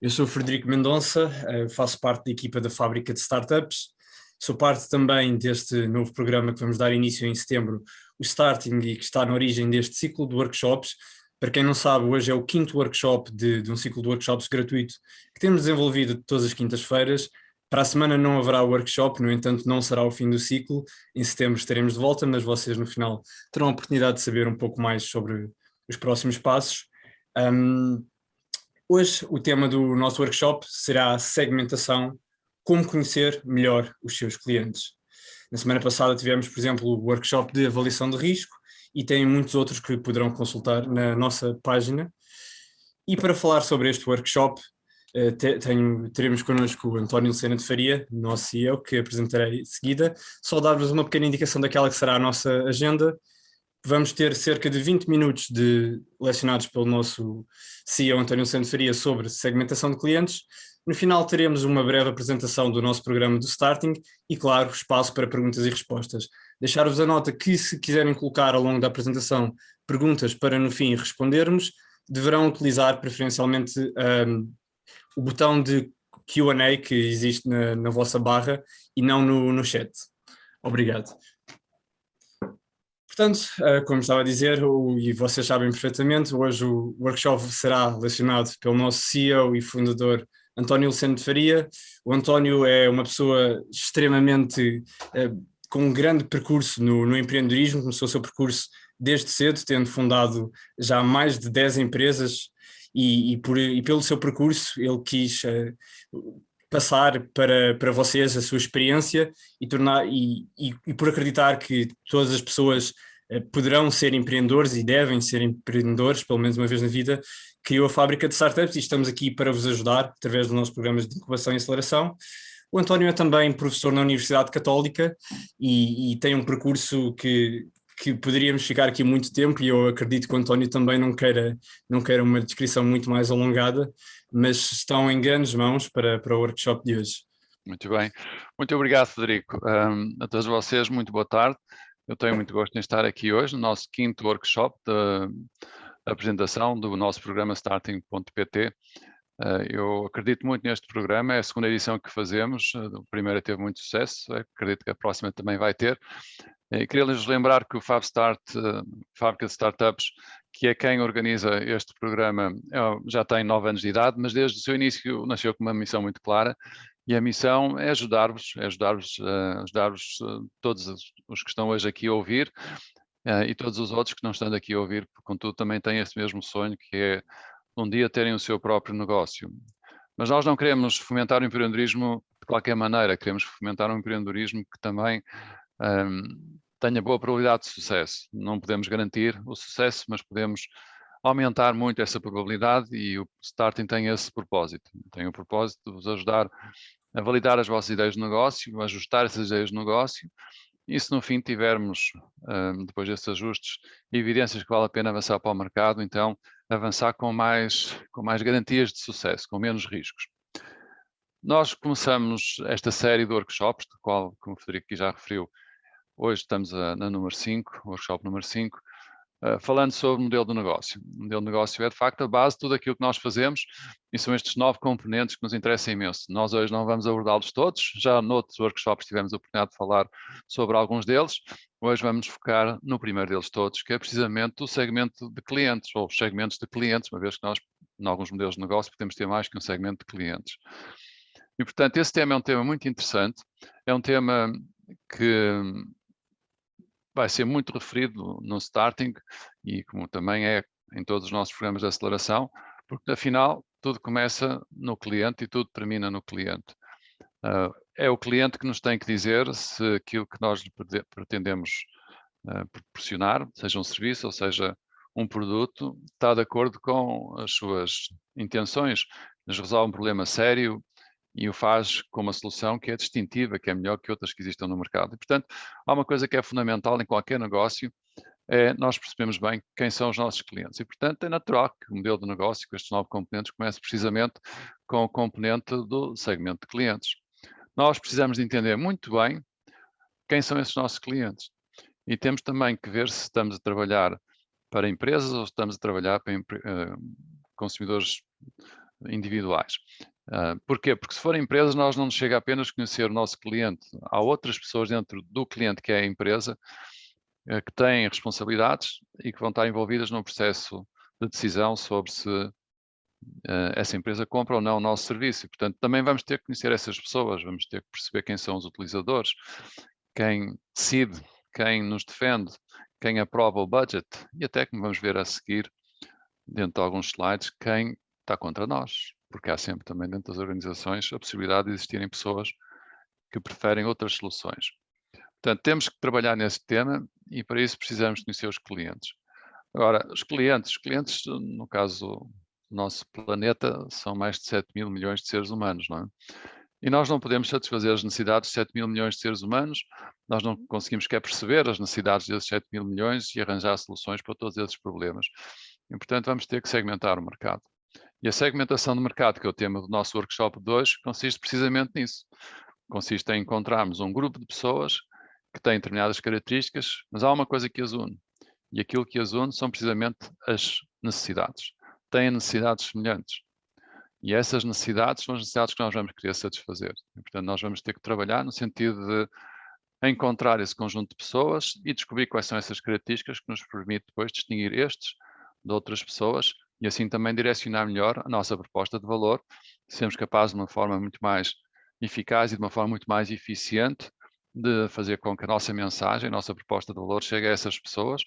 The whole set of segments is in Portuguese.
Eu sou o Frederico Mendonça, faço parte da equipa da Fábrica de Startups, sou parte também deste novo programa que vamos dar início em setembro, o Starting, e que está na origem deste ciclo de workshops. Para quem não sabe, hoje é o quinto workshop de um ciclo de workshops gratuito que temos desenvolvido todas as quintas-feiras. Para a semana não haverá workshop, no entanto não será o fim do ciclo, em setembro estaremos de volta, mas vocês no final terão a oportunidade de saber um pouco mais sobre os próximos passos. Um, Hoje o tema do nosso workshop será a segmentação, como conhecer melhor os seus clientes. Na semana passada tivemos, por exemplo, o workshop de avaliação de risco e tem muitos outros que poderão consultar na nossa página. E para falar sobre este workshop, teremos connosco o António Lucena de Faria, nosso CEO, que apresentarei de seguida. Só dar-vos uma pequena indicação daquela que será a nossa agenda. Vamos ter cerca de 20 minutos lecionados pelo nosso CEO António Santos Faria sobre segmentação de clientes. No final teremos uma breve apresentação do nosso programa do Starting e, claro, espaço para perguntas e respostas. Deixar-vos a nota que, se quiserem colocar ao longo da apresentação perguntas para no fim respondermos, deverão utilizar preferencialmente o botão de Q&A que existe na vossa barra e não no chat. Obrigado. Portanto, como estava a dizer, e vocês sabem perfeitamente, hoje o workshop será lecionado pelo nosso CEO e fundador António Lucena de Faria. O António é uma pessoa extremamente com um grande percurso no empreendedorismo, começou o seu percurso desde cedo, tendo fundado já mais de 10 empresas e pelo seu percurso ele quis passar para vocês a sua experiência e por acreditar que todas as pessoas poderão ser empreendedores e devem ser empreendedores, pelo menos uma vez na vida, criou a Fábrica de Startups e estamos aqui para vos ajudar através dos nossos programas de incubação e aceleração. O António é também professor na Universidade Católica e tem um percurso que poderíamos ficar aqui muito tempo, e eu acredito que o António também não queira uma descrição muito mais alongada, mas estão em grandes mãos para o workshop de hoje. Muito bem. Muito obrigado, Frederico. A todos vocês, muito boa tarde. Eu tenho muito gosto em estar aqui hoje no nosso quinto workshop de apresentação do nosso programa Starting.pt. Eu acredito muito neste programa, é a segunda edição que fazemos, a primeira teve muito sucesso, acredito que a próxima também vai ter. E queria-lhes lembrar que o FabStart, Fábrica de Startups, que é quem organiza este programa, já tem 9 anos de idade, mas desde o seu início nasceu com uma missão muito clara, e a missão é ajudar-vos todos os que estão hoje aqui a ouvir, e todos os outros que não estão aqui a ouvir, contudo também têm esse mesmo sonho, que é um dia terem o seu próprio negócio. Mas nós não queremos fomentar o empreendedorismo de qualquer maneira, queremos fomentar um empreendedorismo que também tenha boa probabilidade de sucesso. Não podemos garantir o sucesso, mas podemos aumentar muito essa probabilidade, e o Starting tem esse propósito. Tem o propósito de vos ajudar a validar as vossas ideias de negócio, a ajustar essas ideias de negócio, e se no fim tivermos, depois desses ajustes, evidências que vale a pena avançar para o mercado, então avançar com mais garantias de sucesso, com menos riscos. Nós começamos esta série de workshops, do qual, como o Frederico aqui já referiu, hoje estamos na número 5, workshop número 5, falando sobre o modelo de negócio. O modelo de negócio é, de facto, a base de tudo aquilo que nós fazemos, e são estes 9 componentes que nos interessam imenso. Nós hoje não vamos abordá-los todos, já noutros workshops tivemos a oportunidade de falar sobre alguns deles. Hoje vamos focar no primeiro deles todos, que é precisamente o segmento de clientes, ou os segmentos de clientes, uma vez que nós, em alguns modelos de negócio, podemos ter mais que um segmento de clientes. E, portanto, esse tema é um tema muito interessante, é um tema que vai ser muito referido no Starting, e como também é em todos os nossos programas de aceleração, porque afinal tudo começa no cliente e tudo termina no cliente. É o cliente que nos tem que dizer se aquilo que nós pretendemos proporcionar, seja um serviço ou seja um produto, está de acordo com as suas intenções, nos resolve um problema sério e o faz com uma solução que é distintiva, que é melhor que outras que existam no mercado. E, portanto, há uma coisa que é fundamental em qualquer negócio, é nós percebemos bem quem são os nossos clientes. E, portanto, é natural que o modelo de negócio, com estes 9 componentes, comece precisamente com o componente do segmento de clientes. Nós precisamos de entender muito bem quem são esses nossos clientes. E temos também que ver se estamos a trabalhar para empresas ou se estamos a trabalhar para consumidores individuais. Porquê? Porque se forem empresas, nós não nos chega apenas conhecer o nosso cliente. Há outras pessoas dentro do cliente que é a empresa que têm responsabilidades e que vão estar envolvidas no processo de decisão sobre se essa empresa compra ou não o nosso serviço. E, portanto, também vamos ter que conhecer essas pessoas, vamos ter que perceber quem são os utilizadores, quem decide, quem nos defende, quem aprova o budget e até, como vamos ver a seguir, dentro de alguns slides, quem está contra nós. Porque há sempre também dentro das organizações a possibilidade de existirem pessoas que preferem outras soluções. Portanto, temos que trabalhar nesse tema e para isso precisamos conhecer os clientes. Agora, os clientes, no caso do nosso planeta, são mais de 7 mil milhões de seres humanos, não é? E nós não podemos satisfazer as necessidades de 7 mil milhões de seres humanos, nós não conseguimos sequer perceber as necessidades desses 7 mil milhões e arranjar soluções para todos esses problemas. E, portanto, vamos ter que segmentar o mercado. E a segmentação do mercado, que é o tema do nosso workshop de hoje, consiste precisamente nisso. Consiste em encontrarmos um grupo de pessoas que têm determinadas características, mas há uma coisa que as une. E aquilo que as une são precisamente as necessidades. Têm necessidades semelhantes. E essas necessidades são as necessidades que nós vamos querer satisfazer. E, portanto, nós vamos ter que trabalhar no sentido de encontrar esse conjunto de pessoas e descobrir quais são essas características que nos permite depois distinguir estes de outras pessoas e assim também direcionar melhor a nossa proposta de valor, sermos capazes de uma forma muito mais eficaz e de uma forma muito mais eficiente de fazer com que a nossa mensagem, a nossa proposta de valor chegue a essas pessoas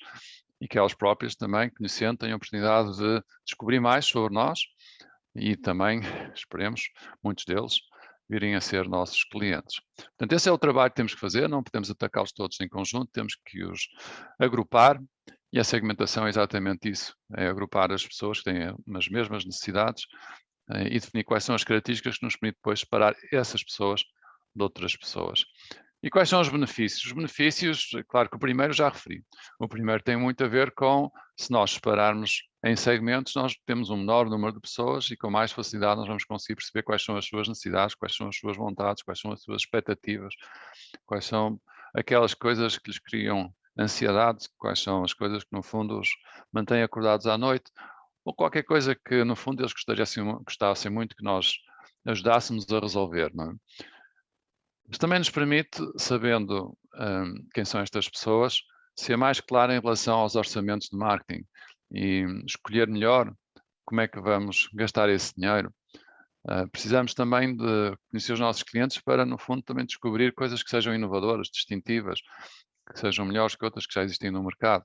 e que elas próprias também, conhecendo, tenham a oportunidade de descobrir mais sobre nós e também, esperemos, muitos deles virem a ser nossos clientes. Portanto, esse é o trabalho que temos que fazer, não podemos atacá-los todos em conjunto, temos que os agrupar e a segmentação é exatamente isso, é agrupar as pessoas que têm as mesmas necessidades e definir quais são as características que nos permitem depois separar essas pessoas de outras pessoas. E quais são os benefícios? Os benefícios, claro que o primeiro já referi. O primeiro tem muito a ver com, se nós separarmos em segmentos, nós temos um menor número de pessoas e com mais facilidade nós vamos conseguir perceber quais são as suas necessidades, quais são as suas vontades, quais são as suas expectativas, quais são aquelas coisas que lhes criam ansiedade, quais são as coisas que no fundo os mantêm acordados à noite, ou qualquer coisa que no fundo eles gostassem muito que nós ajudássemos a resolver, não é? Mas também nos permite, sabendo quem são estas pessoas, ser mais claro em relação aos orçamentos de marketing e escolher melhor como é que vamos gastar esse dinheiro. Precisamos também de conhecer os nossos clientes para, no fundo, também descobrir coisas que sejam inovadoras, distintivas, que sejam melhores que outras que já existem no mercado.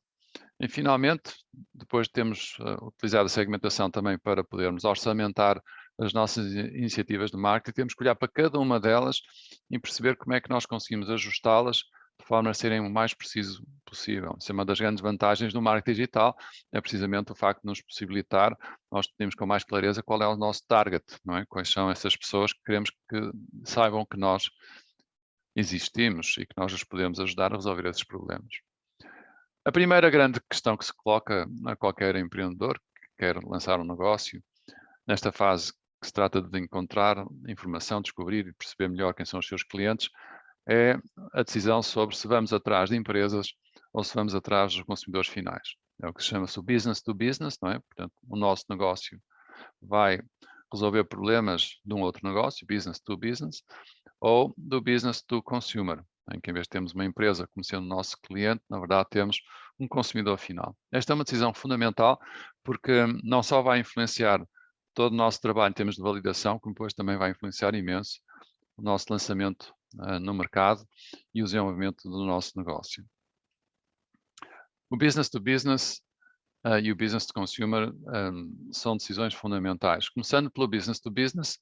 E, finalmente, depois de termos utilizado a segmentação também para podermos orçamentar as nossas iniciativas de marketing, temos que olhar para cada uma delas e perceber como é que nós conseguimos ajustá-las de forma a serem o mais preciso possível. Isso é uma das grandes vantagens do marketing digital, é precisamente o facto de nos possibilitar, nós temos com mais clareza qual é o nosso target, não é? Quais são essas pessoas que queremos que saibam que nós existimos e que nós os podemos ajudar a resolver esses problemas. A primeira grande questão que se coloca a qualquer empreendedor que quer lançar um negócio, nesta fase que se trata de encontrar informação, descobrir e perceber melhor quem são os seus clientes, é a decisão sobre se vamos atrás de empresas ou se vamos atrás dos consumidores finais. É o que se chama-se o business to business, não é? Portanto, o nosso negócio vai resolver problemas de um outro negócio, business to business, ou do business to consumer, em que em vez de termos uma empresa como sendo nosso cliente, na verdade temos um consumidor final. Esta é uma decisão fundamental porque não só vai influenciar todo o nosso trabalho em termos de validação, como depois também vai influenciar imenso o nosso lançamento no mercado e o desenvolvimento do nosso negócio. O business to business e o business to consumer são decisões fundamentais. Começando pelo business to business,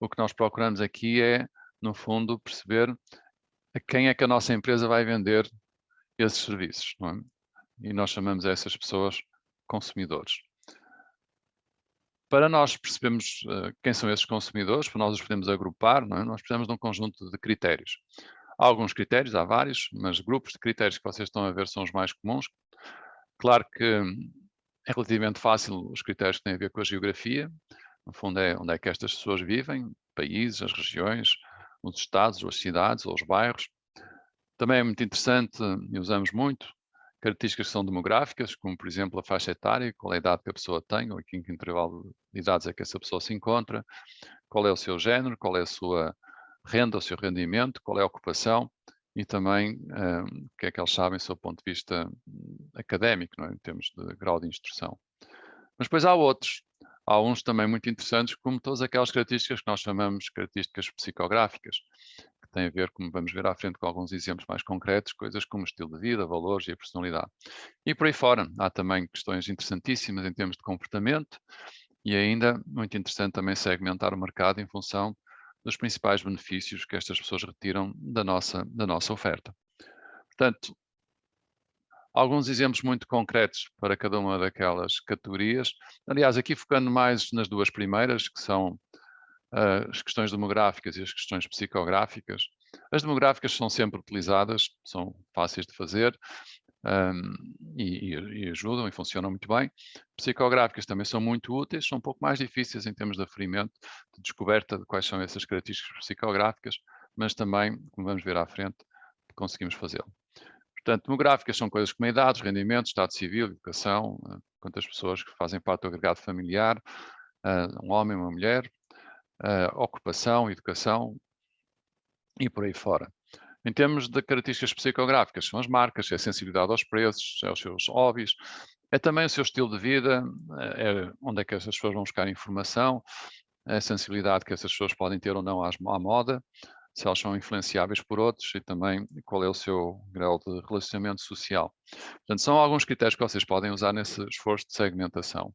o que nós procuramos aqui é, no fundo, perceber a quem é que a nossa empresa vai vender esses serviços, não é? E nós chamamos essas pessoas consumidores. Para nós percebermos quem são esses consumidores, para nós os podemos agrupar, não é? Nós precisamos de um conjunto de critérios. Há alguns critérios, há vários, mas grupos de critérios que vocês estão a ver são os mais comuns. Claro que é relativamente fácil os critérios que têm a ver com a geografia, no fundo é onde é que estas pessoas vivem, países, as regiões, os estados, ou as cidades, ou os bairros. Também é muito interessante, e usamos muito, características que são demográficas, como por exemplo a faixa etária, qual é a idade que a pessoa tem, ou em que intervalo de idades é que essa pessoa se encontra, qual é o seu género, qual é a sua renda, o seu rendimento, qual é a ocupação e também o que é que eles sabem do seu ponto de vista académico, não é? Em termos de grau de instrução. Mas depois há outros, há uns também muito interessantes, como todas aquelas características que nós chamamos características psicográficas, que têm a ver, como vamos ver à frente com alguns exemplos mais concretos, coisas como o estilo de vida, valores e a personalidade. E por aí fora, há também questões interessantíssimas em termos de comportamento e ainda muito interessante também segmentar o mercado em função dos principais benefícios que estas pessoas retiram da nossa oferta. Portanto, alguns exemplos muito concretos para cada uma daquelas categorias. Aliás, aqui focando mais nas duas primeiras, que são as questões demográficas e as questões psicográficas. As demográficas são sempre utilizadas, são fáceis de fazer e ajudam e funcionam muito bem. Psicográficas também são muito úteis, são um pouco mais difíceis em termos de aferimento, de descoberta de quais são essas características psicográficas, mas também, como vamos ver à frente, conseguimos fazê-lo. Portanto, demográficas são coisas como a idade, rendimentos, estado civil, educação, quantas pessoas que fazem parte do agregado familiar, um homem, uma mulher, ocupação, educação e por aí fora. Em termos de características psicográficas, são as marcas, é a sensibilidade aos preços, é os seus hobbies, é também o seu estilo de vida, é onde é que essas pessoas vão buscar informação, a sensibilidade que essas pessoas podem ter ou não à moda, se elas são influenciáveis por outros e também qual é o seu grau de relacionamento social. Portanto, são alguns critérios que vocês podem usar nesse esforço de segmentação.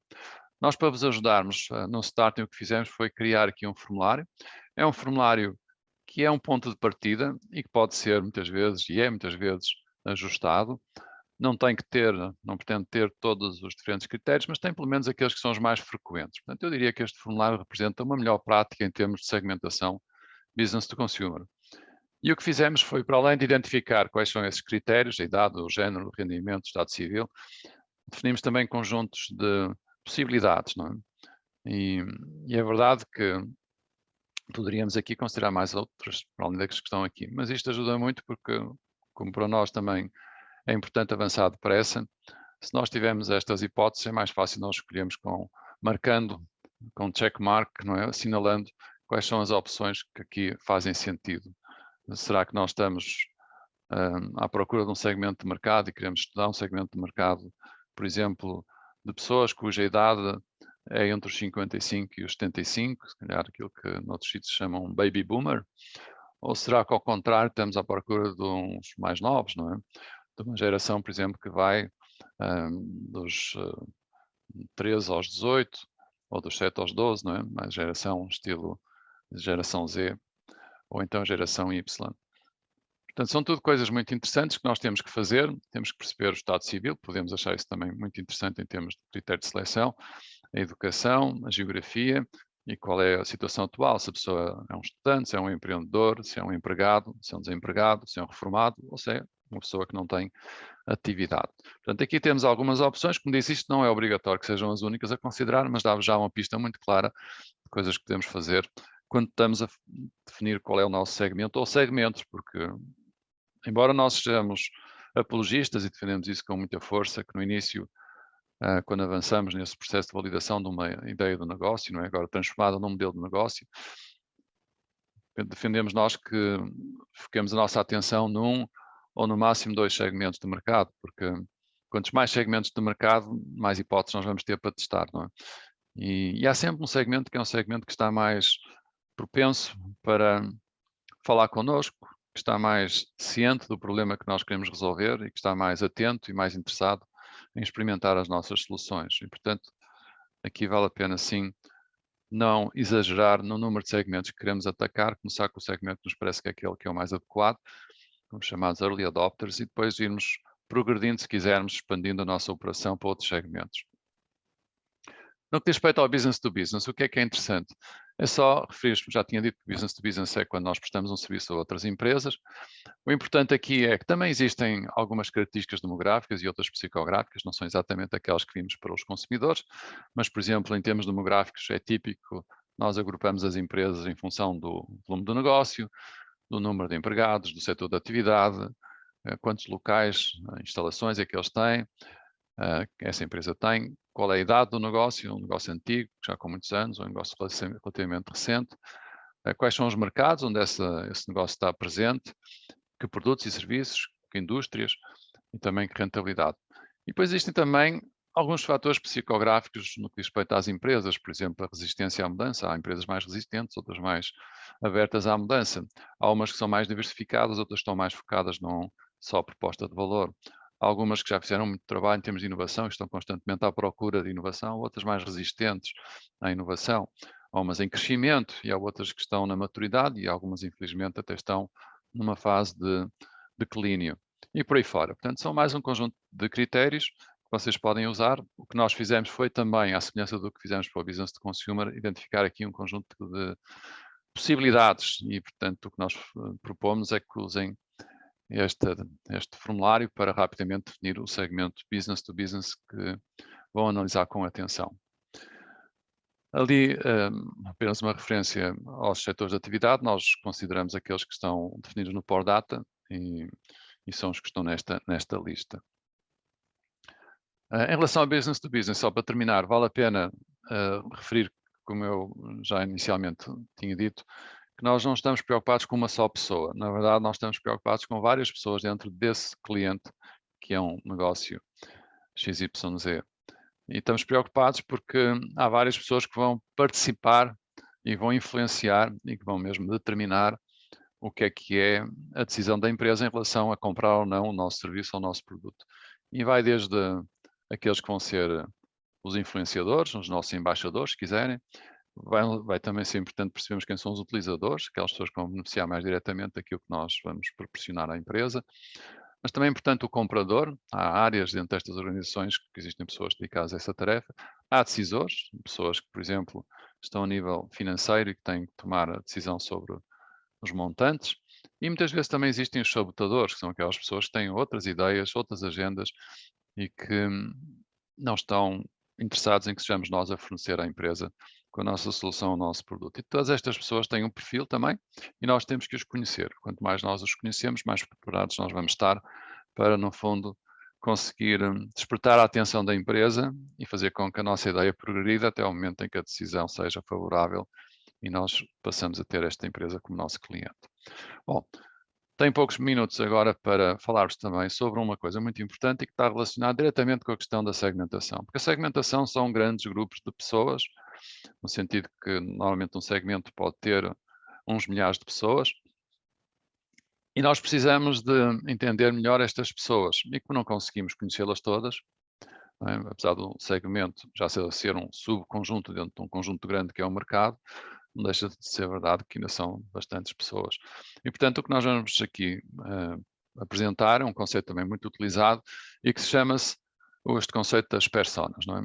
Nós, para vos ajudarmos no starting, o que fizemos foi criar aqui um formulário. É um formulário que é um ponto de partida e que pode ser muitas vezes, e é muitas vezes, ajustado. Não tem que ter, não pretende ter todos os diferentes critérios, mas tem pelo menos aqueles que são os mais frequentes. Portanto, eu diria que este formulário representa uma melhor prática em termos de segmentação business to consumer. E o que fizemos foi, para além de identificar quais são esses critérios, a idade, o género, o rendimento, o estado civil, definimos também conjuntos de possibilidades, não é? E é verdade que poderíamos aqui considerar mais outras, para além das que estão aqui, mas isto ajuda muito porque, como para nós também é importante avançar depressa, se nós tivermos estas hipóteses é mais fácil nós escolhermos marcando, com check mark, não é? Assinalando quais são as opções que aqui fazem sentido. Será que nós estamos à procura de um segmento de mercado e queremos estudar um segmento de mercado, por exemplo, de pessoas cuja idade é entre os 55 e os 75, se calhar aquilo que noutros sítios chamam baby boomer, ou será que ao contrário estamos à procura de uns mais novos, não é? De uma geração, por exemplo, que vai dos 13 aos 18, ou dos 7 aos 12, não é? Mais geração estilo geração Z, ou então geração Y. Portanto, são tudo coisas muito interessantes que nós temos que fazer, temos que perceber o estado civil, podemos achar isso também muito interessante em termos de critério de seleção, a educação, a geografia e qual é a situação atual, se a pessoa é um estudante, se é um empreendedor, se é um empregado, se é um desempregado, se é um reformado, ou se é uma pessoa que não tem atividade. Portanto, aqui temos algumas opções, como disse, isto não é obrigatório que sejam as únicas a considerar, mas dá-vos já uma pista muito clara de coisas que podemos fazer quando estamos a definir qual é o nosso segmento ou segmentos, porque embora nós sejamos apologistas e defendemos isso com muita força, que no início, quando avançamos nesse processo de validação de uma ideia de negócio, não é? Agora transformada num modelo de negócio, defendemos nós que foquemos a nossa atenção num ou no máximo 2 segmentos de mercado, porque quantos mais segmentos de mercado, mais hipóteses nós vamos ter para testar, não é? E há sempre um segmento que é um segmento que está mais propenso para falar connosco, que está mais ciente do problema que nós queremos resolver e que está mais atento e mais interessado em experimentar as nossas soluções. E, portanto, aqui vale a pena, sim, não exagerar no número de segmentos que queremos atacar, começar com o segmento que nos parece que é aquele que é o mais adequado, como chamados early adopters, e depois irmos progredindo, se quisermos, expandindo a nossa operação para outros segmentos. No que diz respeito ao business to business, o que é interessante? É só referir, já tinha dito que business to business é quando nós prestamos um serviço a outras empresas. O importante aqui é que também existem algumas características demográficas e outras psicográficas, não são exatamente aquelas que vimos para os consumidores, mas, por exemplo, em termos demográficos é típico, nós agrupamos as empresas em função do volume do negócio, do número de empregados, do setor de atividade, quantos locais, instalações é que eles têm, que essa empresa tem, qual é a idade do negócio, um negócio antigo, já com muitos anos, ou um negócio relativamente recente, quais são os mercados onde esse negócio está presente, que produtos e serviços, que indústrias e também que rentabilidade. E depois existem também alguns fatores psicográficos no que diz respeito às empresas, por exemplo, a resistência à mudança. Há empresas mais resistentes, outras mais abertas à mudança. Há umas que são mais diversificadas, outras que estão mais focadas num só proposta de valor. Há algumas que já fizeram muito trabalho em termos de inovação e estão constantemente à procura de inovação, outras mais resistentes à inovação. Há umas em crescimento e há outras que estão na maturidade e algumas, infelizmente, até estão numa fase de declínio. E por aí fora. Portanto, são mais um conjunto de critérios que vocês podem usar. O que nós fizemos foi também, à semelhança do que fizemos para o Business to Consumer, identificar aqui um conjunto de possibilidades e, portanto, o que nós propomos é que usem este formulário para rapidamente definir o segmento Business to Business que vão analisar com atenção. Ali, apenas uma referência aos setores de atividade, nós consideramos aqueles que estão definidos no Power Data e são os que estão nesta lista. Em relação ao business to business, só para terminar, vale a pena referir, como eu já inicialmente tinha dito, que nós não estamos preocupados com uma só pessoa. Na verdade, nós estamos preocupados com várias pessoas dentro desse cliente, que é um negócio XYZ. E estamos preocupados porque há várias pessoas que vão participar e vão influenciar e que vão mesmo determinar o que é a decisão da empresa em relação a comprar ou não o nosso serviço ou o nosso produto. E vai desde aqueles que vão ser os influenciadores, os nossos embaixadores, se quiserem. Vai também ser importante percebermos quem são os utilizadores, aquelas pessoas que vão beneficiar mais diretamente daquilo que nós vamos proporcionar à empresa. Mas também é importante o comprador. Há áreas dentro destas organizações que existem pessoas dedicadas a essa tarefa. Há decisores, pessoas que, por exemplo, estão a nível financeiro e que têm que tomar a decisão sobre os montantes. E muitas vezes também existem os sabotadores, que são aquelas pessoas que têm outras ideias, outras agendas e que não estão interessados em que sejamos nós a fornecer à empresa com a nossa solução, o nosso produto. E todas estas pessoas têm um perfil também e nós temos que os conhecer. Quanto mais nós os conhecemos, mais preparados nós vamos estar para, no fundo, conseguir despertar a atenção da empresa e fazer com que a nossa ideia progrida até ao momento em que a decisão seja favorável e nós passamos a ter esta empresa como nosso cliente. Bom, tenho poucos minutos agora para falar-vos também sobre uma coisa muito importante e que está relacionada diretamente com a questão da segmentação. Porque a segmentação são grandes grupos de pessoas, no sentido que normalmente um segmento pode ter uns milhares de pessoas, e nós precisamos de entender melhor estas pessoas, e como não conseguimos conhecê-las todas, apesar do segmento já ser um subconjunto dentro de um conjunto grande que é o mercado, não deixa de ser verdade que ainda são bastantes pessoas. E, portanto, o que nós vamos aqui apresentar é um conceito também muito utilizado e que se chama-se este conceito das personas, não é?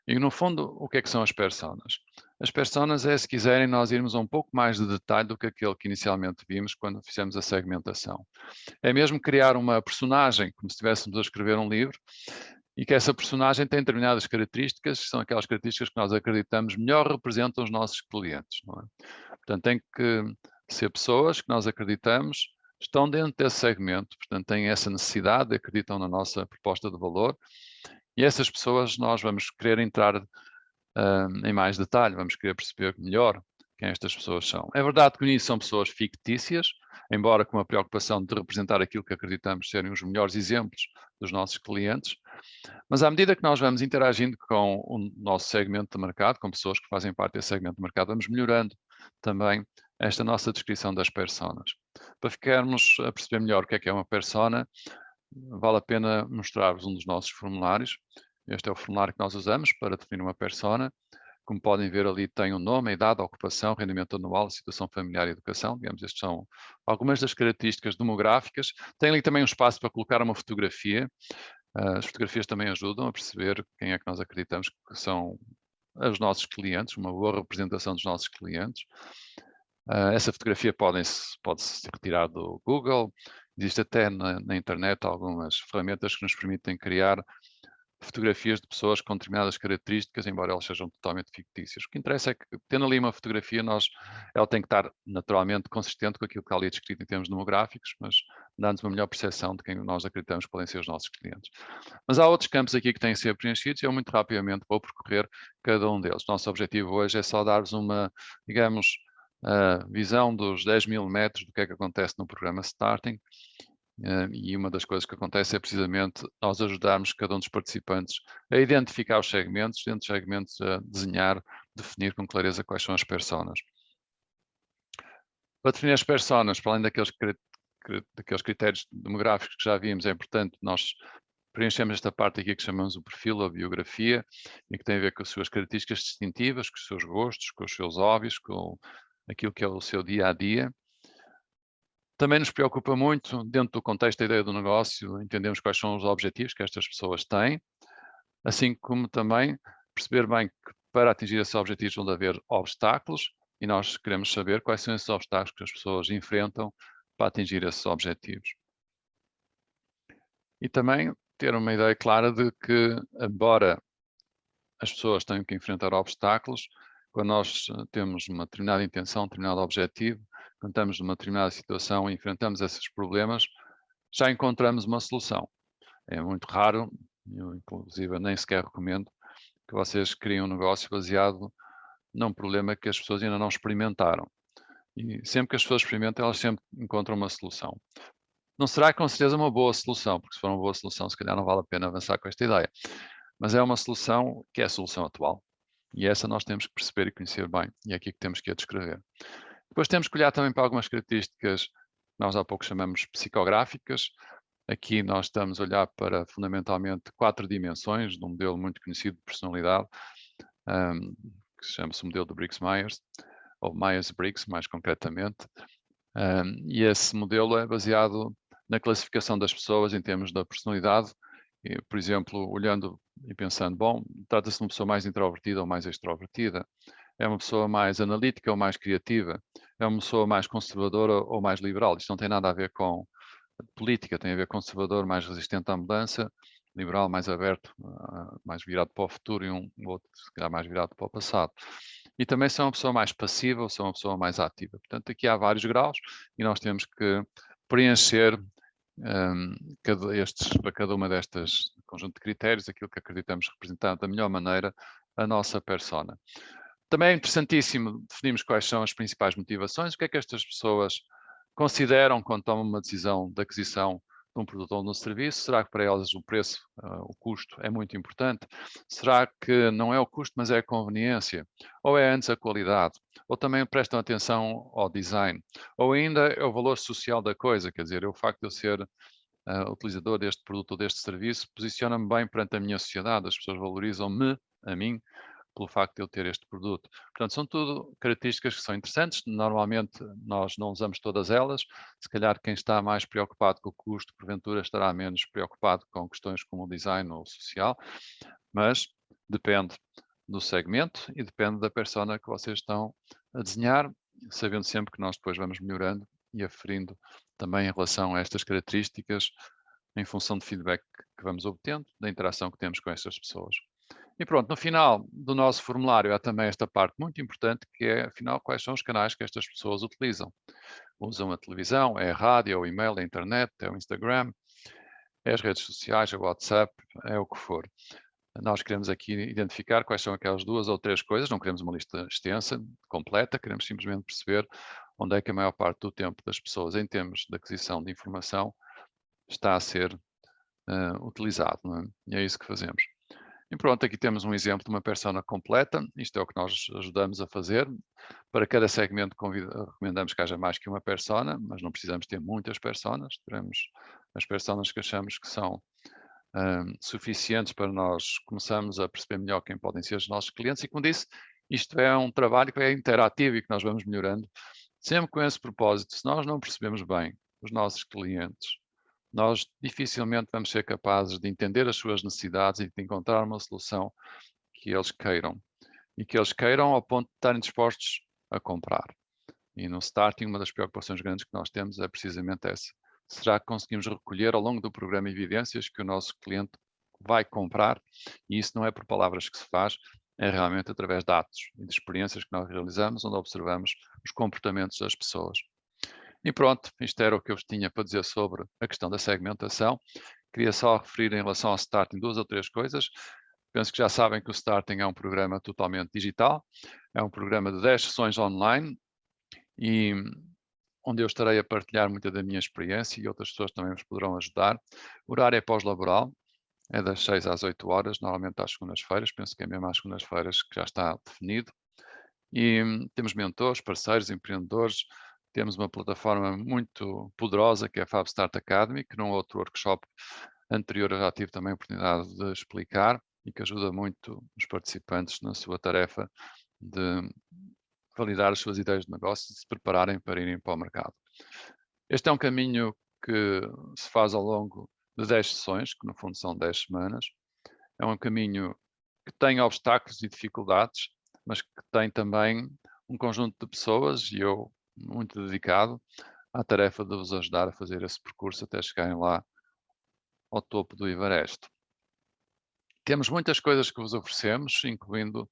E, no fundo, o que é que são as personas? As personas é, se quiserem, nós irmos a um pouco mais de detalhe do que aquele que inicialmente vimos quando fizemos a segmentação. É mesmo criar uma personagem, como se estivéssemos a escrever um livro, e que essa personagem tem determinadas características, que são aquelas características que nós acreditamos melhor representam os nossos clientes, não é? Portanto, tem que ser pessoas que nós acreditamos estão dentro desse segmento, portanto, têm essa necessidade, acreditam na nossa proposta de valor, e essas pessoas nós vamos querer entrar em mais detalhe, vamos querer perceber melhor quem estas pessoas são. É verdade que no início são pessoas fictícias, embora com a preocupação de representar aquilo que acreditamos serem os melhores exemplos dos nossos clientes, mas à medida que nós vamos interagindo com o nosso segmento de mercado, com pessoas que fazem parte desse segmento de mercado, vamos melhorando também esta nossa descrição das personas. Para ficarmos a perceber melhor o que é uma persona, vale a pena mostrar-vos um dos nossos formulários. Este é o formulário que nós usamos para definir uma persona. Como podem ver ali tem o nome, a idade, a ocupação, rendimento anual, a situação familiar e educação. Digamos, estas são algumas das características demográficas. Tem ali também um espaço para colocar uma fotografia. As fotografias também ajudam a perceber quem é que nós acreditamos que são os nossos clientes, uma boa representação dos nossos clientes. Essa fotografia pode-se retirar do Google. Existe até na internet algumas ferramentas que nos permitem criar fotografias de pessoas com determinadas características, embora elas sejam totalmente fictícias. O que interessa é que, tendo ali uma fotografia, ela tem que estar naturalmente consistente com aquilo que está ali descrito em termos demográficos, mas dá-nos uma melhor percepção de quem nós acreditamos que podem ser os nossos clientes. Mas há outros campos aqui que têm que ser preenchidos e eu muito rapidamente vou percorrer cada um deles. Nosso objetivo hoje é só dar-vos uma, digamos, visão dos 10.000 metros do que é que acontece no programa Starting. E uma das coisas que acontece é precisamente nós ajudarmos cada um dos participantes a identificar os segmentos, dentro dos segmentos a desenhar, definir com clareza quais são as personas. Para definir as personas, para além daqueles critérios demográficos que já vimos, é importante nós preenchemos esta parte aqui que chamamos o perfil, a biografia, e que tem a ver com as suas características distintivas, com os seus gostos, com os seus hobbies, com aquilo que é o seu dia-a-dia. Também nos preocupa muito, dentro do contexto da ideia do negócio, entendemos quais são os objetivos que estas pessoas têm, assim como também perceber bem que para atingir esses objetivos vão haver obstáculos, e nós queremos saber quais são esses obstáculos que as pessoas enfrentam para atingir esses objetivos. E também ter uma ideia clara de que, embora as pessoas tenham que enfrentar obstáculos, quando nós temos uma determinada intenção, um determinado objetivo, quando estamos numa determinada situação e enfrentamos esses problemas, já encontramos uma solução. É muito raro, eu inclusive nem sequer recomendo, que vocês criem um negócio baseado num problema que as pessoas ainda não experimentaram. E sempre que as pessoas experimentam, elas sempre encontram uma solução. Não será com certeza uma boa solução, porque se for uma boa solução, se calhar não vale a pena avançar com esta ideia. Mas é uma solução que é a solução atual. E essa nós temos que perceber e conhecer bem. E é aqui que temos que a descrever. Depois temos que olhar também para algumas características que nós há pouco chamamos psicográficas. Aqui nós estamos a olhar para fundamentalmente 4 dimensões de um modelo muito conhecido de personalidade, que chama-se o modelo do Briggs-Myers, ou Myers-Briggs, mais concretamente. E esse modelo é baseado na classificação das pessoas em termos da personalidade. E, por exemplo, olhando e pensando, bom, trata-se de uma pessoa mais introvertida ou mais extrovertida? É uma pessoa mais analítica ou mais criativa? É uma pessoa mais conservadora ou mais liberal? Isto não tem nada a ver com política, tem a ver com conservador, mais resistente à mudança, liberal, mais aberto, mais virado para o futuro, e um outro, se calhar, mais virado para o passado. E também são uma pessoa mais passiva ou são uma pessoa mais ativa. Portanto, aqui há vários graus e nós temos que preencher para cada uma destas conjunto de critérios, aquilo que acreditamos representar da melhor maneira a nossa persona. Também é interessantíssimo definirmos quais são as principais motivações, o que é que estas pessoas consideram quando tomam uma decisão de aquisição de um produto ou de um serviço. Será que para elas o preço, o custo é muito importante? Será que não é o custo, mas é a conveniência? Ou é antes a qualidade? Ou também prestam atenção ao design? Ou ainda é o valor social da coisa, quer dizer, é o facto de eu ser utilizador deste produto ou deste serviço, posiciona-me bem perante a minha sociedade, as pessoas valorizam-me, a mim, pelo facto de eu ter este produto. Portanto, são tudo características que são interessantes, normalmente nós não usamos todas elas, se calhar quem está mais preocupado com o custo, porventura estará menos preocupado com questões como o design ou o social, mas depende do segmento e depende da persona que vocês estão a desenhar, sabendo sempre que nós depois vamos melhorando e aferindo também em relação a estas características em função do feedback que vamos obtendo, da interação que temos com estas pessoas. E pronto, no final do nosso formulário há também esta parte muito importante, que é, afinal, quais são os canais que estas pessoas utilizam. Usam a televisão, é a rádio, é o e-mail, é a internet, é o Instagram, é as redes sociais, é o WhatsApp, é o que for. Nós queremos aqui identificar quais são aquelas 2 ou 3 coisas, não queremos uma lista extensa, completa, queremos simplesmente perceber onde é que a maior parte do tempo das pessoas, em termos de aquisição de informação, está a ser utilizado, não é? E é isso que fazemos. E pronto, aqui temos um exemplo de uma persona completa, isto é o que nós ajudamos a fazer. Para cada segmento recomendamos que haja mais que uma persona, mas não precisamos ter muitas personas, teremos as personas que achamos que são suficientes para nós começarmos a perceber melhor quem podem ser os nossos clientes. E como disse, isto é um trabalho que é interativo e que nós vamos melhorando, sempre com esse propósito. Se nós não percebemos bem os nossos clientes, nós dificilmente vamos ser capazes de entender as suas necessidades e de encontrar uma solução que eles queiram. E que eles queiram ao ponto de estarem dispostos a comprar. E no starting, uma das preocupações grandes que nós temos é precisamente essa. Será que conseguimos recolher ao longo do programa evidências que o nosso cliente vai comprar? E isso não é por palavras que se faz, é realmente através de atos e de experiências que nós realizamos, onde observamos os comportamentos das pessoas. E pronto, isto era o que eu vos tinha para dizer sobre a questão da segmentação. Queria só referir em relação ao Starting 2 ou 3 coisas. Penso que já sabem que o Starting é um programa totalmente digital, é um programa de 10 sessões online e onde eu estarei a partilhar muita da minha experiência e outras pessoas também vos poderão ajudar. O horário é pós-laboral, é das 6 às 8 horas, normalmente às segundas-feiras, penso que é mesmo às segundas-feiras que já está definido. E temos mentores, parceiros, empreendedores, temos uma plataforma muito poderosa que é a Fab Start Academy, que num outro workshop anterior eu já tive também a oportunidade de explicar e que ajuda muito os participantes na sua tarefa de validar as suas ideias de negócio e se prepararem para irem para o mercado. Este é um caminho que se faz ao longo de 10 sessões, que no fundo são 10 semanas. É um caminho que tem obstáculos e dificuldades, mas que tem também um conjunto de pessoas, e eu muito dedicado, à tarefa de vos ajudar a fazer esse percurso até chegarem lá ao topo do Everest. Temos muitas coisas que vos oferecemos, incluindo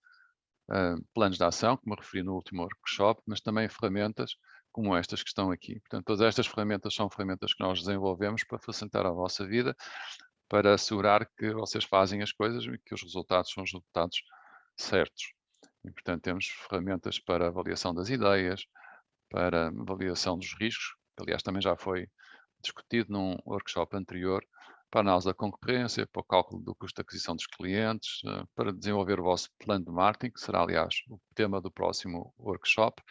planos de ação, como me referi no último workshop, mas também ferramentas como estas que estão aqui. Portanto, todas estas ferramentas são ferramentas que nós desenvolvemos para facilitar a vossa vida, para assegurar que vocês fazem as coisas e que os resultados são os resultados certos. E, portanto, temos ferramentas para avaliação das ideias, para avaliação dos riscos, que aliás também já foi discutido num workshop anterior, para a análise da concorrência, para o cálculo do custo de aquisição dos clientes, para desenvolver o vosso plano de marketing, que será, aliás, o tema do próximo workshop,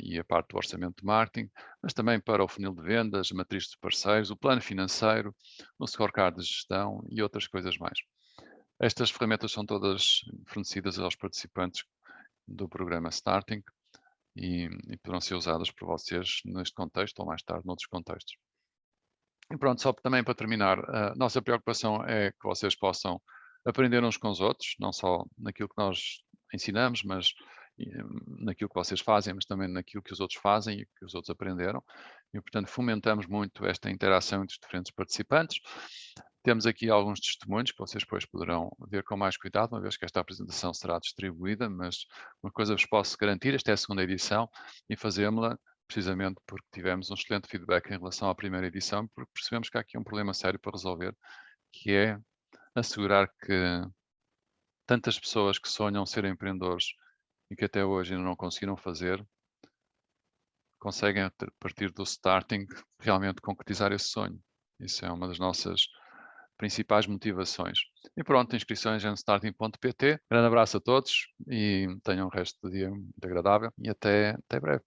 e a parte do orçamento de marketing, mas também para o funil de vendas, a matriz de parceiros, o plano financeiro, o scorecard de gestão e outras coisas mais. Estas ferramentas são todas fornecidas aos participantes do programa Starting e poderão ser usadas por vocês neste contexto ou mais tarde noutros contextos. E pronto, só também para terminar, a nossa preocupação é que vocês possam aprender uns com os outros, não só naquilo que nós ensinamos, mas naquilo que vocês fazem, mas também naquilo que os outros fazem e que os outros aprenderam. E, portanto, fomentamos muito esta interação entre os diferentes participantes. Temos aqui alguns testemunhos que vocês depois poderão ver com mais cuidado, uma vez que esta apresentação será distribuída, mas uma coisa vos posso garantir, esta é a segunda edição e fazemos-la precisamente porque tivemos um excelente feedback em relação à primeira edição, porque percebemos que há aqui um problema sério para resolver, que é assegurar que tantas pessoas que sonham ser empreendedores e que até hoje ainda não conseguiram fazer, conseguem, a partir do starting, realmente concretizar esse sonho. Isso é uma das nossas principais motivações. E pronto, inscrições em starting.pt. Grande abraço a todos e tenham um resto de dia muito agradável e até breve.